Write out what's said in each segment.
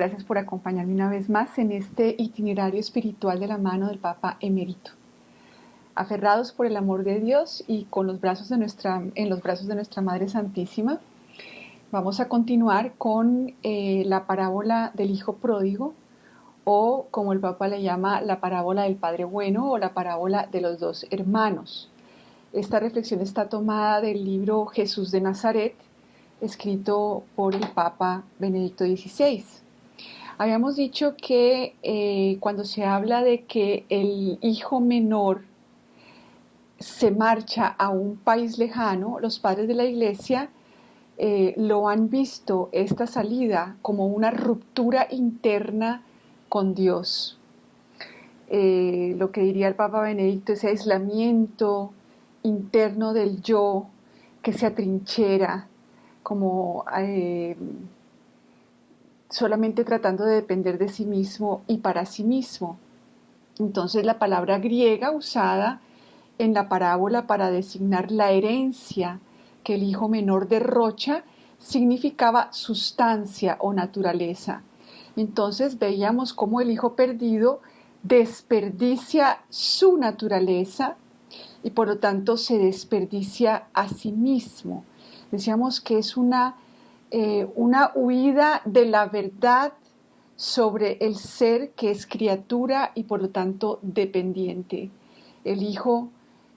gracias por acompañarme una vez más en este itinerario espiritual de la mano del Papa Emérito. Aferrados por el amor de Dios y con los brazos en los brazos de nuestra Madre Santísima, vamos a continuar con la parábola del Hijo Pródigo, o como el Papa le llama, la parábola del Padre Bueno o la parábola de los dos hermanos. Esta reflexión está tomada del libro Jesús de Nazaret, escrito por el Papa Benedicto XVI. Habíamos dicho que cuando se habla de que el hijo menor se marcha a un país lejano, los padres de la Iglesia lo han visto, esta salida, como una ruptura interna con Dios. Lo que diría el Papa Benedicto, ese aislamiento interno del yo que se atrinchera, como solamente tratando de depender de sí mismo y para sí mismo. Entonces la palabra griega usada en la parábola para designar la herencia que el hijo menor derrocha significaba sustancia o naturaleza. Entonces veíamos cómo el hijo perdido desperdicia su naturaleza y por lo tanto se desperdicia a sí mismo. Decíamos que es una huida de la verdad sobre el ser que es criatura y por lo tanto dependiente. El hijo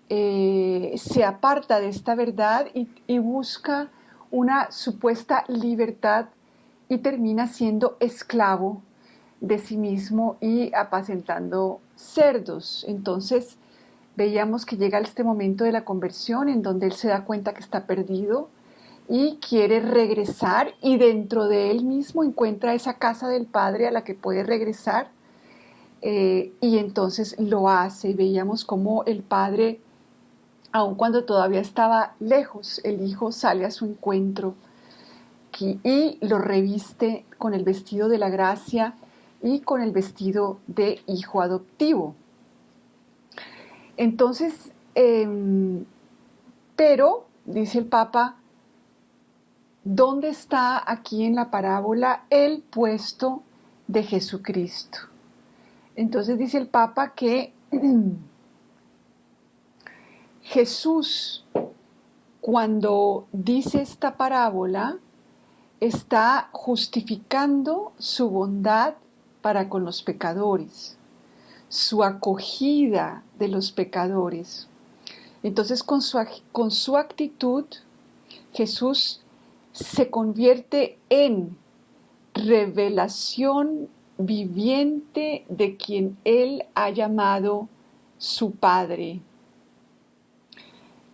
se aparta de esta verdad y busca una supuesta libertad y termina siendo esclavo de sí mismo y apacentando cerdos. Entonces veíamos que llega este momento de la conversión en donde él se da cuenta que está perdido y quiere regresar, y dentro de él mismo encuentra esa casa del Padre a la que puede regresar, y entonces lo hace. Y veíamos cómo el Padre, aun cuando todavía estaba lejos, el Hijo sale a su encuentro y lo reviste con el vestido de la gracia y con el vestido de hijo adoptivo. Entonces, pero, dice el Papa, ¿dónde está aquí en la parábola el puesto de Jesucristo? Entonces dice el Papa que Jesús, cuando dice esta parábola, está justificando su bondad para con los pecadores, su acogida de los pecadores. Entonces, con su actitud, Jesús se convierte en revelación viviente de quien Él ha llamado su Padre.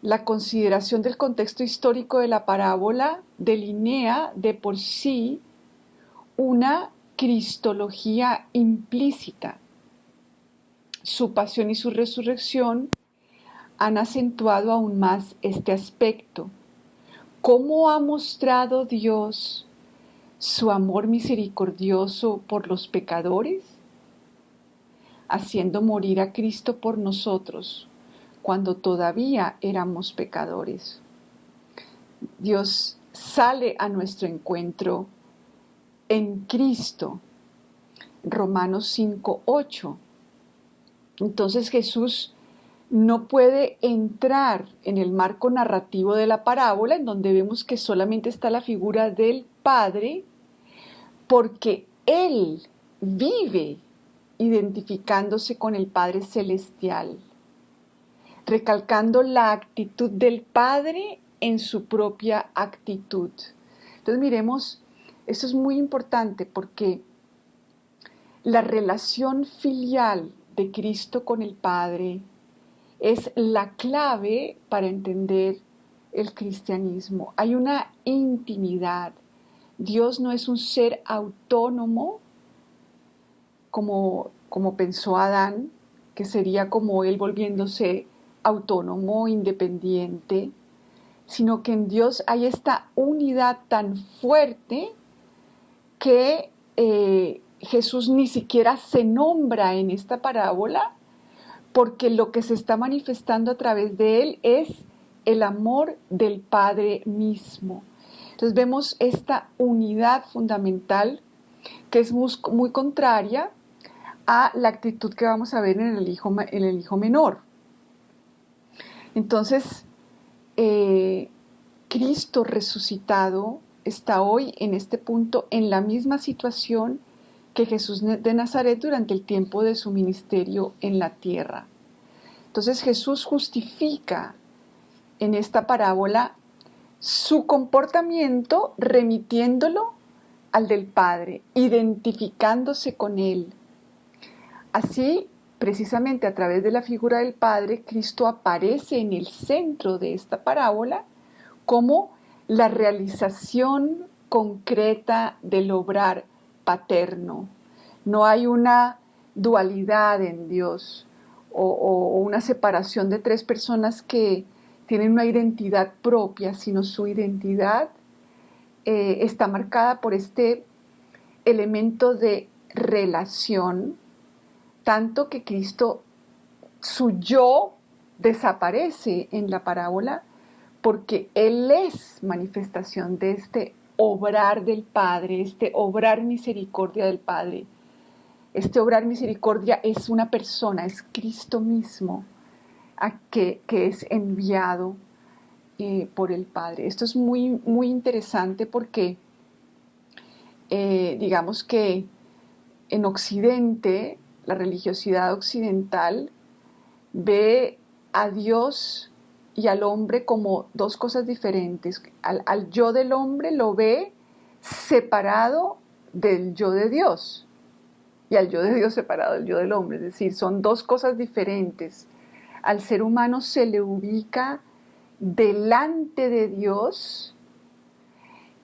La consideración del contexto histórico de la parábola delinea de por sí una cristología implícita. Su pasión y su resurrección han acentuado aún más este aspecto. ¿Cómo ha mostrado Dios su amor misericordioso por los pecadores? Haciendo morir a Cristo por nosotros, cuando todavía éramos pecadores. Dios sale a nuestro encuentro en Cristo. Romanos 5:8. Entonces Jesús no puede entrar en el marco narrativo de la parábola, en donde vemos que solamente está la figura del Padre, porque Él vive identificándose con el Padre Celestial, recalcando la actitud del Padre en su propia actitud. Entonces miremos, esto es muy importante porque la relación filial de Cristo con el Padre es la clave para entender el cristianismo. Hay una intimidad. Dios no es un ser autónomo como pensó Adán, que sería como él volviéndose autónomo, independiente, sino que en Dios hay esta unidad tan fuerte que Jesús ni siquiera se nombra en esta parábola, porque lo que se está manifestando a través de él es el amor del Padre mismo. Entonces vemos esta unidad fundamental que es muy contraria a la actitud que vamos a ver en el hijo menor. Entonces, Cristo resucitado está hoy en este punto en la misma situación que Jesús de Nazaret durante el tiempo de su ministerio en la tierra. Entonces Jesús justifica en esta parábola su comportamiento remitiéndolo al del Padre, identificándose con Él. Así, precisamente a través de la figura del Padre, Cristo aparece en el centro de esta parábola como la realización concreta del obrar paterno. No hay una dualidad en Dios o una separación de tres personas que tienen una identidad propia, sino su identidad está marcada por este elemento de relación, tanto que Cristo, su yo, desaparece en la parábola porque Él es manifestación de este obrar del Padre, este obrar misericordia del Padre. Este obrar misericordia es una persona, es Cristo mismo que es enviado por el Padre. Esto es muy, muy interesante porque digamos que en Occidente, la religiosidad occidental ve a Dios y al hombre como dos cosas diferentes. Al yo del hombre lo ve separado del yo de Dios y al yo de Dios separado del yo del hombre. Es decir, son dos cosas diferentes. Al ser humano se le ubica delante de Dios,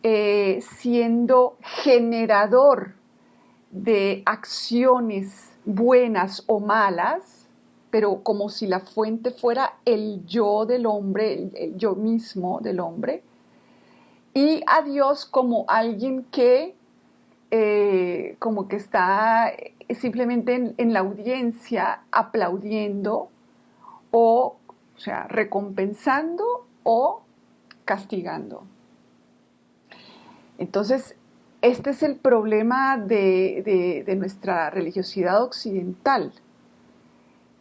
siendo generador de acciones buenas o malas, pero como si la fuente fuera el yo del hombre, el yo mismo del hombre, y a Dios como alguien que como que está simplemente en la audiencia aplaudiendo o sea, recompensando o castigando. Entonces, este es el problema de nuestra religiosidad occidental.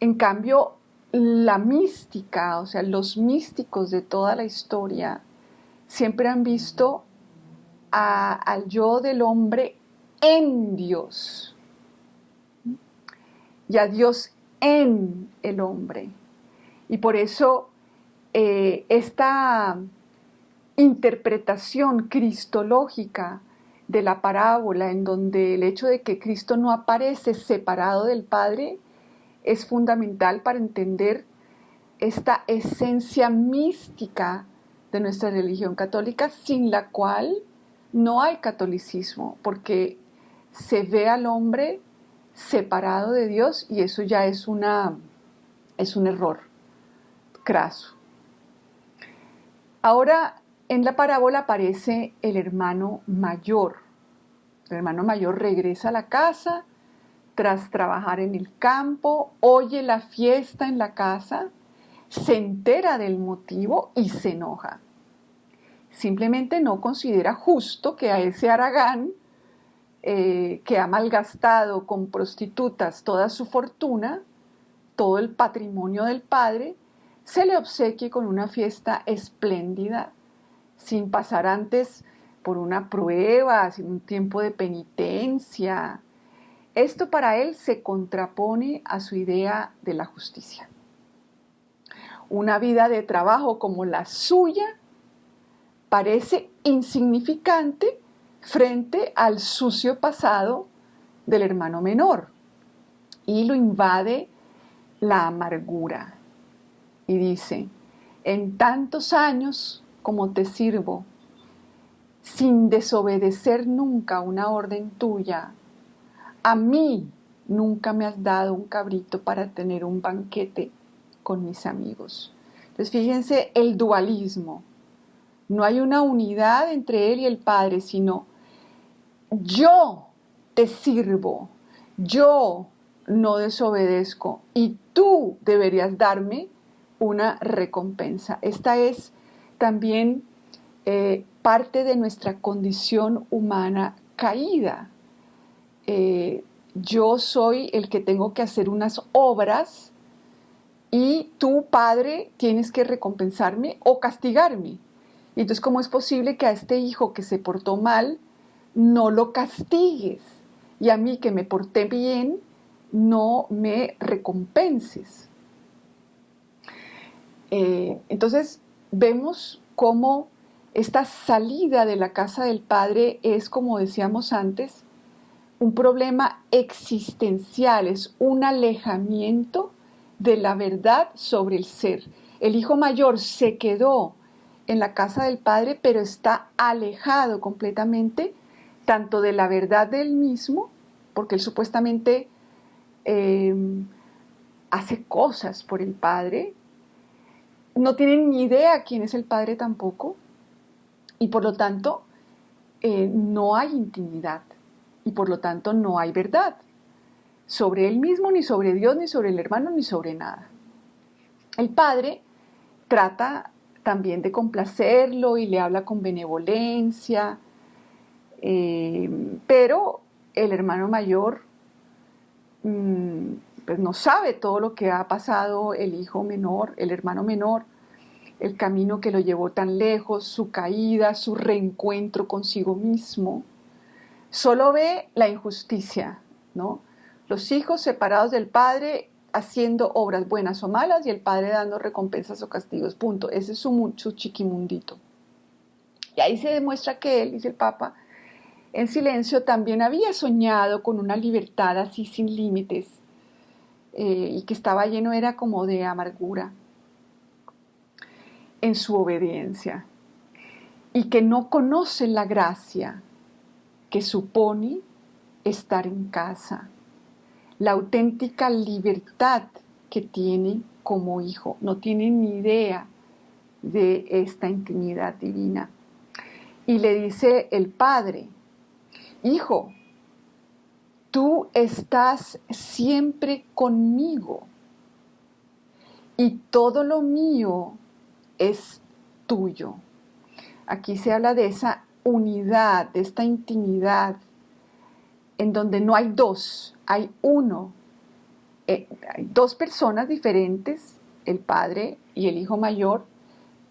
En cambio, la mística, o sea, los místicos de toda la historia, siempre han visto al yo del hombre en Dios y a Dios en el hombre. Y por eso esta interpretación cristológica de la parábola, en donde el hecho de que Cristo no aparece separado del Padre, es fundamental para entender esta esencia mística de nuestra religión católica, sin la cual no hay catolicismo, porque se ve al hombre separado de Dios y eso ya es un error craso. Ahora, en la parábola aparece el hermano mayor. El hermano mayor regresa a la casa tras trabajar en el campo, oye la fiesta en la casa, se entera del motivo y se enoja. Simplemente no considera justo que a ese haragán que ha malgastado con prostitutas toda su fortuna, todo el patrimonio del padre, se le obsequie con una fiesta espléndida, sin pasar antes por una prueba, sin un tiempo de penitencia. Esto para él se contrapone a su idea de la justicia. Una vida de trabajo como la suya parece insignificante frente al sucio pasado del hermano menor y lo invade la amargura. Y dice, en tantos años como te sirvo, sin desobedecer nunca una orden tuya, a mí nunca me has dado un cabrito para tener un banquete con mis amigos. Entonces fíjense el dualismo. No hay una unidad entre él y el Padre, sino yo te sirvo, yo no desobedezco y tú deberías darme una recompensa. Esta es también parte de nuestra condición humana caída. yo soy el que tengo que hacer unas obras y tú, Padre, tienes que recompensarme o castigarme. Y entonces, ¿cómo es posible que a este hijo que se portó mal no lo castigues? Y a mí que me porté bien, no me recompenses. Entonces, vemos cómo esta salida de la casa del Padre es, como decíamos antes, un problema existencial, es un alejamiento de la verdad sobre el ser. El hijo mayor se quedó en la casa del Padre, pero está alejado completamente tanto de la verdad del mismo, porque él supuestamente hace cosas por el Padre, no tienen ni idea quién es el Padre tampoco, y por lo tanto no hay intimidad, y por lo tanto no hay verdad sobre él mismo, ni sobre Dios, ni sobre el hermano, ni sobre nada. El Padre trata también de complacerlo y le habla con benevolencia, pero el hermano mayor pues no sabe todo lo que ha pasado el hijo menor, el hermano menor, el camino que lo llevó tan lejos, su caída, su reencuentro consigo mismo. Solo ve la injusticia, ¿no? Los hijos separados del padre haciendo obras buenas o malas y el padre dando recompensas o castigos, punto. Ese es su chiquimundito. Y ahí se demuestra que él, dice el Papa, en silencio también había soñado con una libertad así sin límites y que estaba lleno era como de amargura en su obediencia y que no conoce la gracia que supone estar en casa, la auténtica libertad que tiene como hijo. No tiene ni idea de esta intimidad divina. Y le dice el Padre, hijo, tú estás siempre conmigo y todo lo mío es tuyo. Aquí se habla de esa unidad, de esta intimidad, en donde no hay dos, hay uno. Hay dos personas diferentes, el padre y el hijo mayor,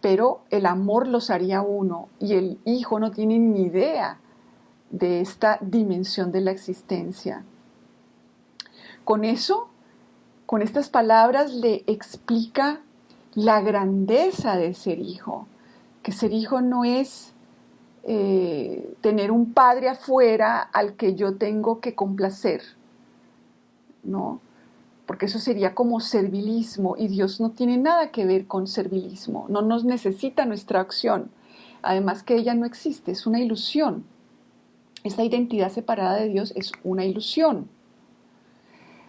pero el amor los haría uno y el hijo no tiene ni idea de esta dimensión de la existencia. Con eso, con estas palabras le explica la grandeza de ser hijo, que ser hijo no es tener un padre afuera al que yo tengo que complacer, ¿no? Porque eso sería como servilismo y Dios no tiene nada que ver con servilismo, no nos necesita nuestra acción, además que ella no existe, es una ilusión. Esta identidad separada de Dios es una ilusión.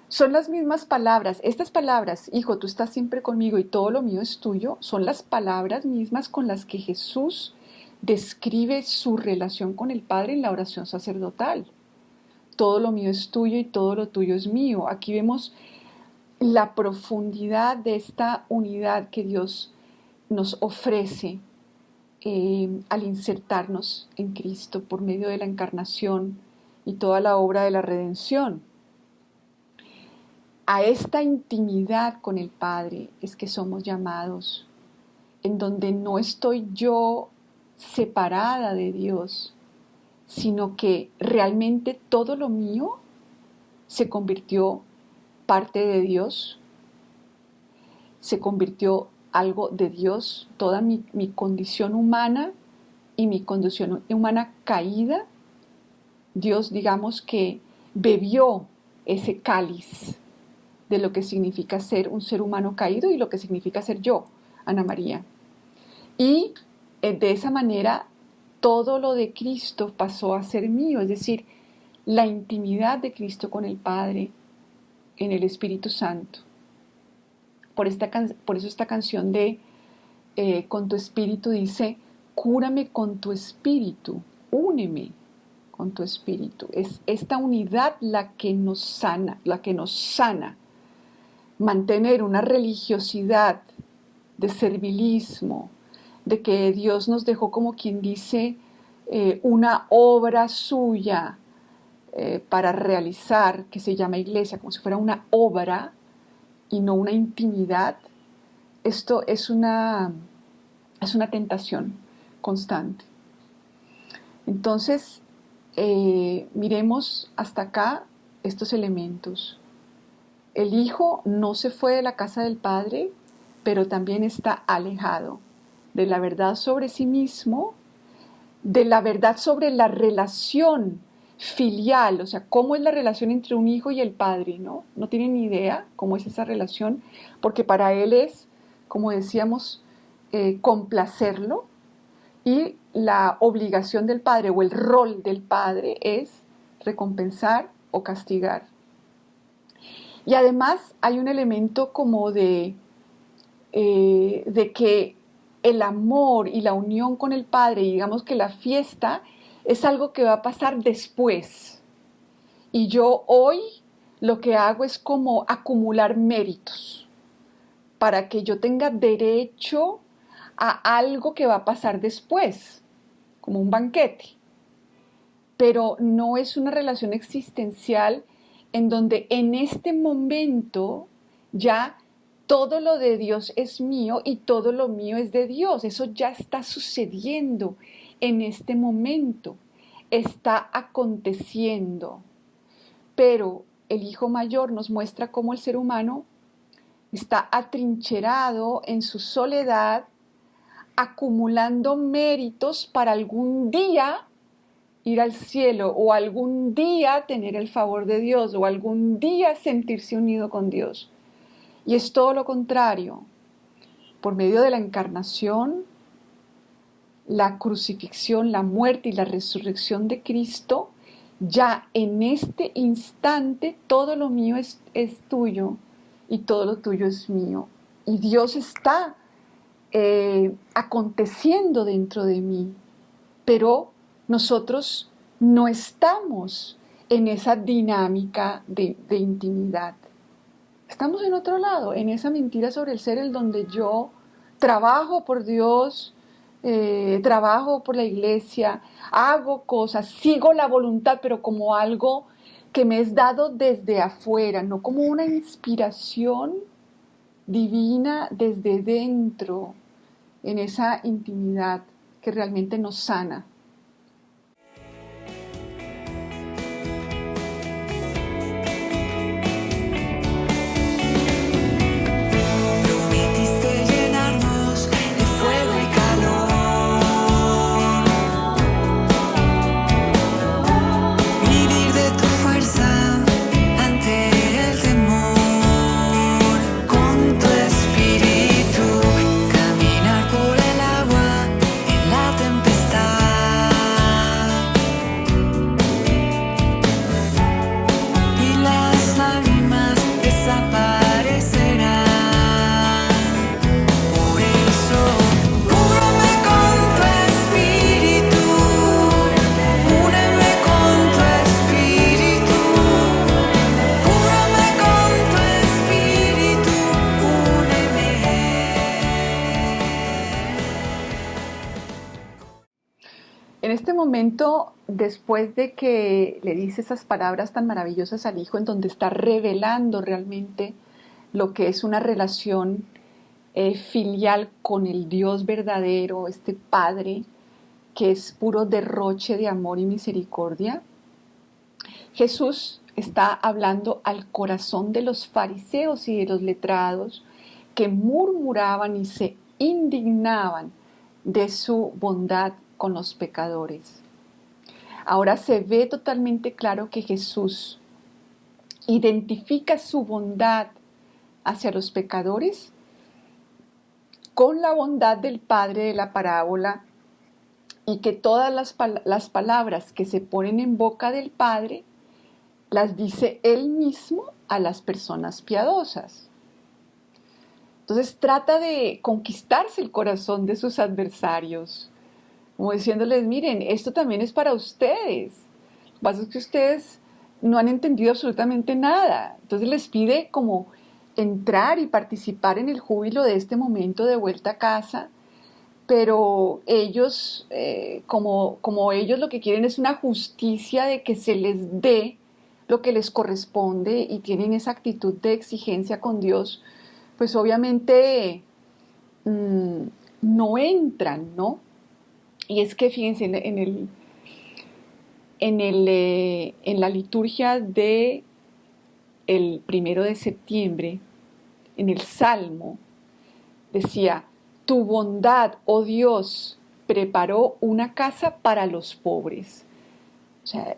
Son las mismas palabras, estas palabras, hijo, tú estás siempre conmigo y todo lo mío es tuyo, son las palabras mismas con las que Jesús describe su relación con el Padre en la oración sacerdotal. Todo lo mío es tuyo y todo lo tuyo es mío. Aquí vemos la profundidad de esta unidad que Dios nos ofrece al insertarnos en Cristo por medio de la encarnación y toda la obra de la redención. A esta intimidad con el Padre es que somos llamados, en donde no estoy yo separada de Dios, sino que realmente todo lo mío se convirtió parte de Dios, se convirtió algo de Dios, toda mi condición humana y mi condición humana caída, Dios, digamos que bebió ese cáliz de lo que significa ser un ser humano caído y lo que significa ser yo, Ana María. Y de esa manera todo lo de Cristo pasó a ser mío, es decir, la intimidad de Cristo con el Padre en el Espíritu Santo. Por eso esta canción de Con tu Espíritu dice, cúrame con tu Espíritu, úneme con tu Espíritu. Es esta unidad la que nos sana. Mantener una religiosidad de servilismo, de que Dios nos dejó como quien dice una obra suya, para realizar, que se llama iglesia, como si fuera una obra y no una intimidad, esto es una tentación constante. Entonces, miremos hasta acá estos elementos. El Hijo no se fue de la casa del Padre, pero también está alejado de la verdad sobre sí mismo, de la verdad sobre la relación filial, o sea, cómo es la relación entre un hijo y el padre, ¿no? No tiene ni idea cómo es esa relación, porque para él es, como decíamos, complacerlo, y la obligación del padre o el rol del padre es recompensar o castigar. Y además hay un elemento como de que el amor y la unión con el Padre, y digamos que la fiesta, es algo que va a pasar después. Y yo hoy lo que hago es como acumular méritos para que yo tenga derecho a algo que va a pasar después, como un banquete. Pero no es una relación existencial en donde en este momento ya todo lo de Dios es mío y todo lo mío es de Dios. Eso ya está sucediendo en este momento, está aconteciendo. Pero el Hijo Mayor nos muestra cómo el ser humano está atrincherado en su soledad, acumulando méritos para algún día ir al cielo, o algún día tener el favor de Dios, o algún día sentirse unido con Dios. Y es todo lo contrario. Por medio de la encarnación, la crucifixión, la muerte y la resurrección de Cristo, ya en este instante todo lo mío es tuyo y todo lo tuyo es mío. Y Dios está aconteciendo dentro de mí, pero nosotros no estamos en esa dinámica de intimidad. Estamos en otro lado, en esa mentira sobre el ser, en donde yo trabajo por Dios, trabajo por la iglesia, hago cosas, sigo la voluntad, pero como algo que me es dado desde afuera, no como una inspiración divina desde dentro, en esa intimidad que realmente nos sana. En este momento, después de que le dice esas palabras tan maravillosas al Hijo, en donde está revelando realmente lo que es una relación filial con el Dios verdadero, este Padre, que es puro derroche de amor y misericordia, Jesús está hablando al corazón de los fariseos y de los letrados que murmuraban y se indignaban de su bondad con los pecadores. Ahora se ve totalmente claro que Jesús identifica su bondad hacia los pecadores con la bondad del Padre de la parábola, y que todas las palabras que se ponen en boca del Padre las dice Él mismo a las personas piadosas. Entonces trata de conquistarse el corazón de sus adversarios, como diciéndoles, miren, esto también es para ustedes. Lo que pasa es que ustedes no han entendido absolutamente nada. Entonces les pide como entrar y participar en el júbilo de este momento de vuelta a casa, pero ellos, como ellos lo que quieren es una justicia de que se les dé lo que les corresponde y tienen esa actitud de exigencia con Dios, pues obviamente no entran, ¿no? Y es que fíjense, en la liturgia de el 1 de septiembre, en el Salmo, decía: tu bondad, oh Dios, preparó una casa para los pobres. O sea,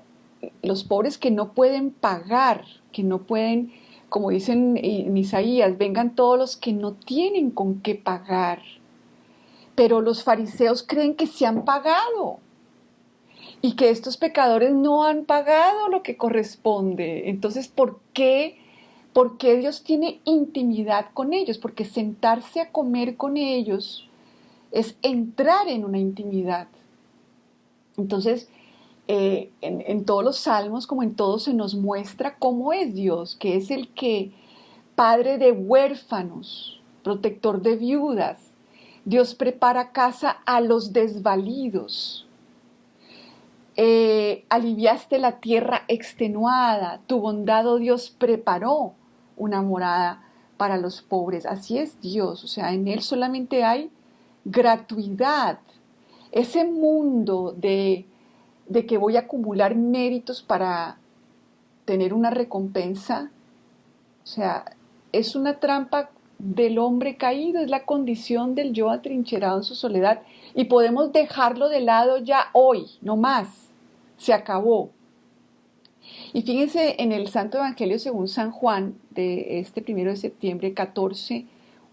los pobres que no pueden pagar, que no pueden, como dicen en Isaías, vengan todos los que no tienen con qué pagar. Pero los fariseos creen que se han pagado y que estos pecadores no han pagado lo que corresponde. Entonces, ¿por qué Dios tiene intimidad con ellos? Porque sentarse a comer con ellos es entrar en una intimidad. Entonces, en todos los salmos, como en todos, se nos muestra cómo es Dios, que es el que, padre de huérfanos, protector de viudas. Dios prepara casa a los desvalidos. Aliviaste la tierra extenuada, tu bondad, oh Dios, preparó una morada para los pobres. Así es Dios, o sea, en Él solamente hay gratuidad. Ese mundo de que voy a acumular méritos para tener una recompensa, o sea, es una trampa del hombre caído, es la condición del yo atrincherado en su soledad, y podemos dejarlo de lado ya hoy, no más, se acabó. Y fíjense en el Santo Evangelio según San Juan, de este 1 de septiembre, 14,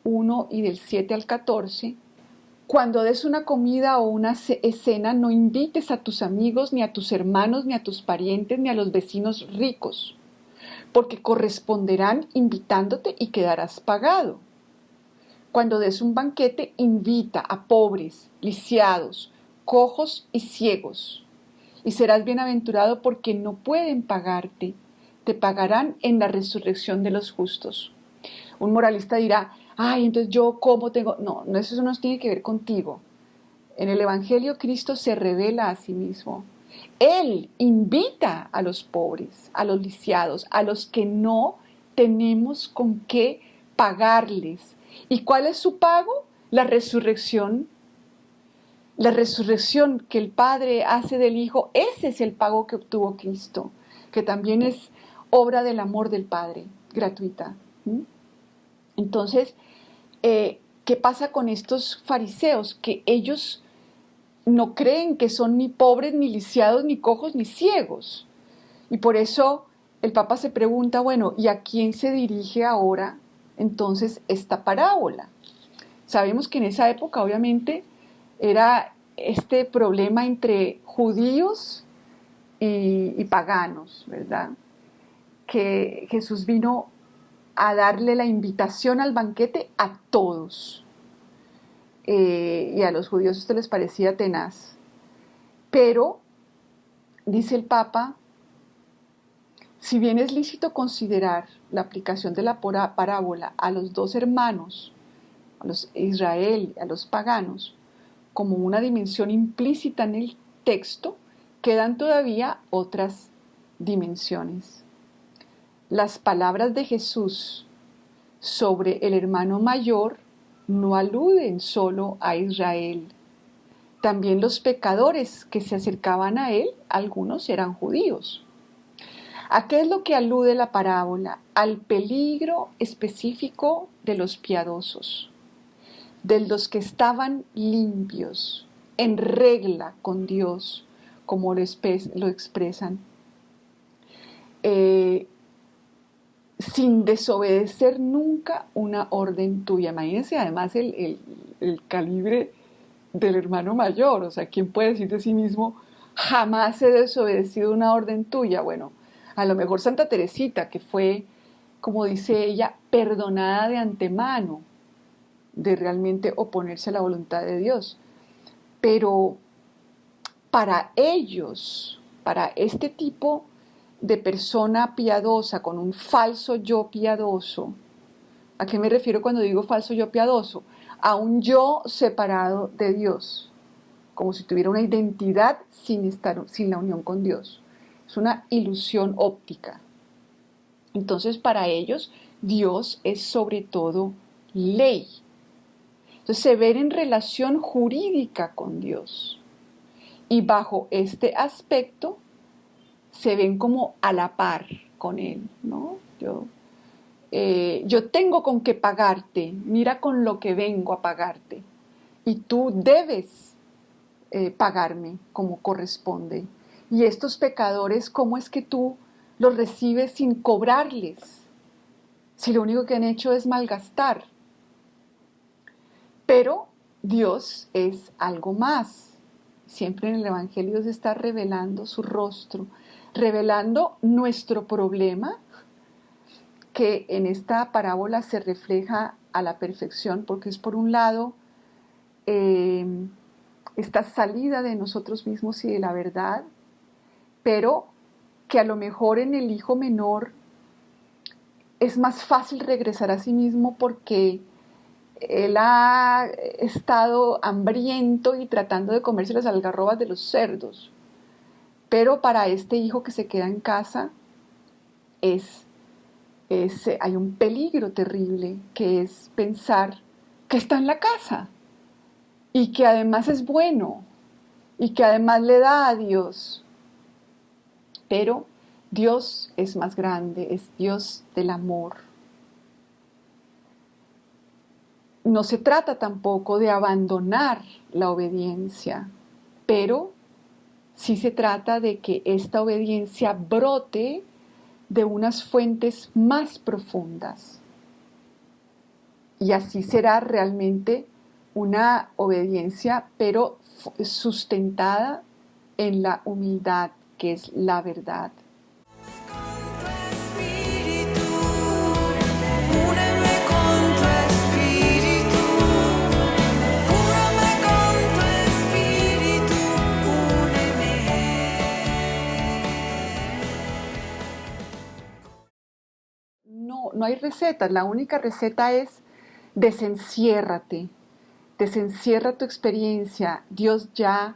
1 y del 7 al 14, cuando des una comida o una cena, no invites a tus amigos, ni a tus hermanos, ni a tus parientes, ni a los vecinos ricos, porque corresponderán invitándote y quedarás pagado. Cuando des un banquete, invita a pobres, lisiados, cojos y ciegos, y serás bienaventurado porque no pueden pagarte, te pagarán en la resurrección de los justos. Un moralista dirá: ay, entonces yo cómo tengo... No, eso no tiene que ver contigo. En el Evangelio Cristo se revela a sí mismo. Él invita a los pobres, a los lisiados, a los que no tenemos con qué pagarles. ¿Y cuál es su pago? La resurrección. La resurrección que el Padre hace del Hijo, ese es el pago que obtuvo Cristo, que también es obra del amor del Padre, gratuita. Entonces, ¿qué pasa con estos fariseos? Que ellos no creen que son ni pobres, ni lisiados, ni cojos, ni ciegos. Y por eso el Papa se pregunta, bueno, ¿y a quién se dirige ahora entonces esta parábola? Sabemos que en esa época obviamente era este problema entre judíos y paganos, ¿verdad? Que Jesús vino a darle la invitación al banquete a todos. Y a los judíos esto les parecía tenaz. Pero, dice el Papa, si bien es lícito considerar la aplicación de la parábola a los dos hermanos, a los Israel y a los paganos, como una dimensión implícita en el texto, quedan todavía otras dimensiones. Las palabras de Jesús sobre el hermano mayor no aluden solo a Israel. También los pecadores que se acercaban a él, algunos eran judíos. ¿A qué es lo que alude la parábola? Al peligro específico de los piadosos, de los que estaban limpios, en regla con Dios, como lo expresan, sin desobedecer nunca una orden tuya. Imagínense además el calibre del hermano mayor, o sea, ¿quién puede decir de sí mismo, jamás he desobedecido una orden tuya? Bueno, a lo mejor Santa Teresita, que fue, como dice ella, perdonada de antemano de realmente oponerse a la voluntad de Dios. Pero para ellos, para este tipo de persona piadosa con un falso yo piadoso, ¿a qué me refiero cuando digo falso yo piadoso? a un yo separado de Dios, como si tuviera una identidad sin la unión con Dios. Es una ilusión óptica. Entonces, para ellos, Dios es sobre todo ley. Entonces, se ven en relación jurídica con Dios. Y bajo este aspecto, se ven como a la par con Él, ¿no? Yo tengo con qué pagarte, mira con lo que vengo a pagarte. Y tú debes pagarme como corresponde. Y estos pecadores, ¿cómo es que tú los recibes sin cobrarles? Si lo único que han hecho es malgastar. Pero Dios es algo más. Siempre en el Evangelio se está revelando su rostro, revelando nuestro problema, que en esta parábola se refleja a la perfección, porque es por un lado esta salida de nosotros mismos y de la verdad, pero que a lo mejor en el hijo menor es más fácil regresar a sí mismo porque él ha estado hambriento y tratando de comerse las algarrobas de los cerdos. Pero para este hijo que se queda en casa hay un peligro terrible, que es pensar que está en la casa y que además es bueno y que además le da a Dios. Pero Dios es más grande, es Dios del amor. No se trata tampoco de abandonar la obediencia, pero sí se trata de que esta obediencia brote de unas fuentes más profundas. Y así será realmente una obediencia, pero sustentada en la humildad, que es la verdad. No hay recetas, la única receta es desenciérrate, desencierra tu experiencia. Dios ya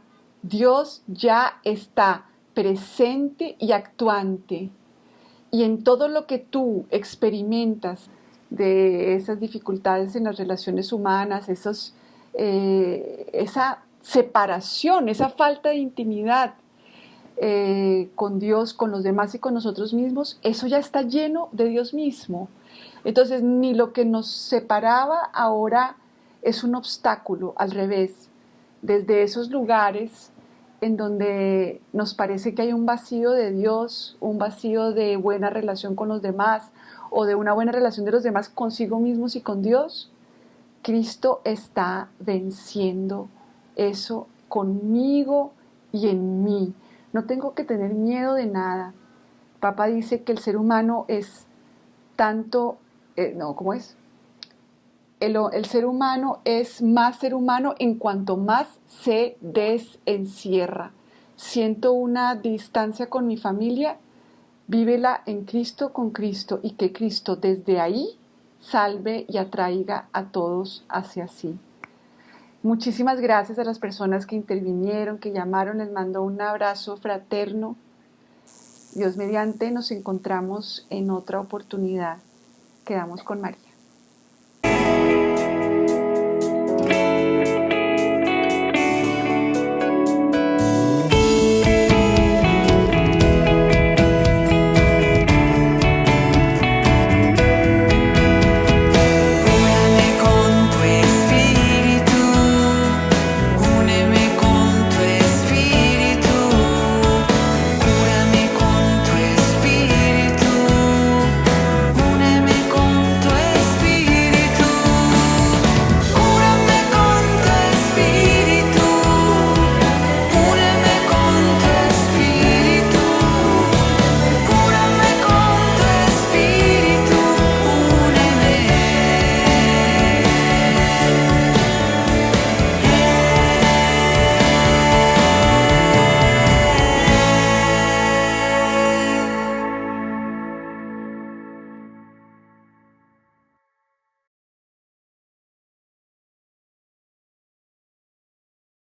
está presente y actuante. Y en todo lo que tú experimentas de esas dificultades en las relaciones humanas, esa separación, esa falta de intimidad con Dios, con los demás y con nosotros mismos, eso ya está lleno de Dios mismo. Entonces, ni lo que nos separaba ahora es un obstáculo, al revés. Desde esos lugares en donde nos parece que hay un vacío de Dios, un vacío de buena relación con los demás o de una buena relación de los demás consigo mismos y con Dios, Cristo está venciendo eso conmigo y en mí. No tengo que tener miedo de nada. Papa dice que el ser humano es tanto, ¿cómo es? El ser humano es más ser humano en cuanto más se desencierra. Siento una distancia con mi familia, vívela en Cristo, con Cristo, y que Cristo desde ahí salve y atraiga a todos hacia sí. Muchísimas gracias a las personas que intervinieron, que llamaron, les mando un abrazo fraterno. Dios mediante, nos encontramos en otra oportunidad. Quedamos con María.